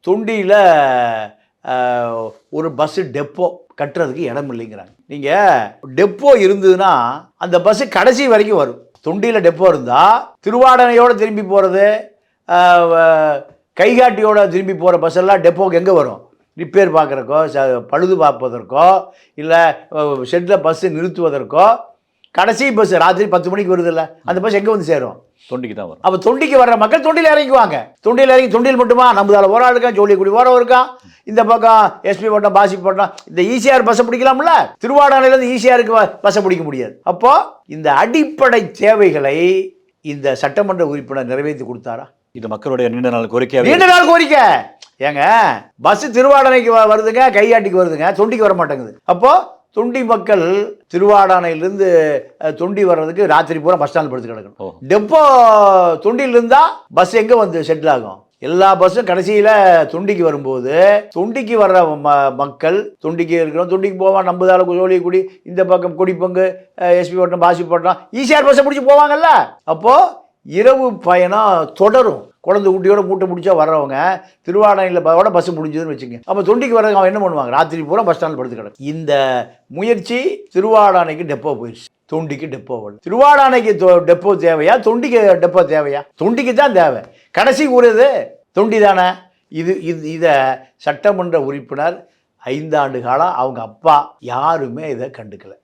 தொண்டியில் ஒரு bus depot கட்டுறதுக்கு இடம் இல்லைங்கிறாங்க. நீங்கள் டெப்போ இருந்ததுன்னா அந்த பஸ்ஸு கடைசி வரைக்கும் வரும். தொண்டியில் டெப்போ இருந்தால் திருவாடனையோடு திரும்பி போகிறது, கைகாட்டியோட திரும்பி போகிற பஸ் எல்லாம் டெப்போக்கு எங்கே வரும்? ரிப்பேர் பார்க்குறக்கோ, பழுது பார்ப்பதற்கோ, இல்லை ஷெட்டில் பஸ்ஸு நிறுத்துவதற்கோ. கடைசி பஸ் ராத்திரி 10 மணிக்கு வருது இல்லை, அந்த பஸ் எங்கே வந்து சேரும்? தொண்டிக்கு தான் வரும். அப்போ தொண்டிக்கு வர்ற மக்கள் தொண்டியில் இறங்கிக்குவாங்க. தொண்டியில் இறங்கி தொண்டியில் மட்டுமா நம்மளால் ஒரு ஆள் இருக்கான், ஜோலிக்குடி ஓரம் இருக்கான், இந்த பக்கம் எஸ்பி பட்டம், பாசி பட்டம், இந்த ஈசிஆர் பஸ்ஸை பிடிக்கலாம்ல. திருவாடானையிலேருந்து ஈசிஆருக்கு பஸ்ஸை பிடிக்க முடியாது. அப்போ இந்த அடிப்படை தேவைகளை இந்த சட்டமன்ற உறுப்பினர் நிறைவேற்றி கொடுத்தாரா? இது மக்களுடைய நீண்ட நாள் கோரிக்கை. நீண்ட நாள் கோரிக்கை. ஏங்க பஸ் திருவாடானைக்கு வருதுங்க, கையாட்டிக்கு வருதுங்க, தொண்டிக்கு வர மாட்டேங்குது. அப்போ தொண்டி மக்கள் திருவாடானையிலிருந்து தொண்டி வர்றதுக்கு ராத்திரி பூரா பஸ் ஸ்டாண்ட் படுத்து கிடக்கணும். டெப்போ தொண்டியில் இருந்தால் பஸ் எங்கே வந்து செட்டில் ஆகும்? எல்லா பஸ்ஸும் கடைசியில் தொண்டிக்கு வரும்போது தொண்டிக்கு வர்ற மக்கள் தொண்டிக்கு இருக்கிறோம், தொண்டிக்கு போவான், நம்புதால ஜோலிக்குடி, இந்த பக்கம் கொடிப்பங்கு, எஸ்பி பட்டம், பாசி பட்டம், ஈசிஆர் பஸ்ஸை பிடிச்சி போவாங்கல்ல. அப்போது இரவு பயணம் தொடரும். குழந்தை குட்டியோட மூட்டை முடிச்சா வர்றவங்க திருவாடானையில் பஸ் முடிஞ்சதுன்னு வச்சுங்க. அப்போ தொண்டிக்கு வர்றவங்க அவன் என்ன பண்ணுவாங்க? ராத்திரி பூரா பஸ் ஸ்டாண்டில் படுத்து கிடக்கு. இந்த முயற்சி திருவாடானைக்கு டெப்போ போயிடுச்சு, தொண்டிக்கு டெப்போ வரல. திருவாடானைக்கு டெப்போ தேவையா, தொண்டிக்கு டெப்போ தேவையா? தொண்டிக்கு தான் தேவை. கடைசி கூறுது தொண்டி தானே. இதை சட்டமன்ற உறுப்பினர் 5 ஆண்டு காலம் அவங்க அப்பா யாருமே இதை கண்டுக்கல.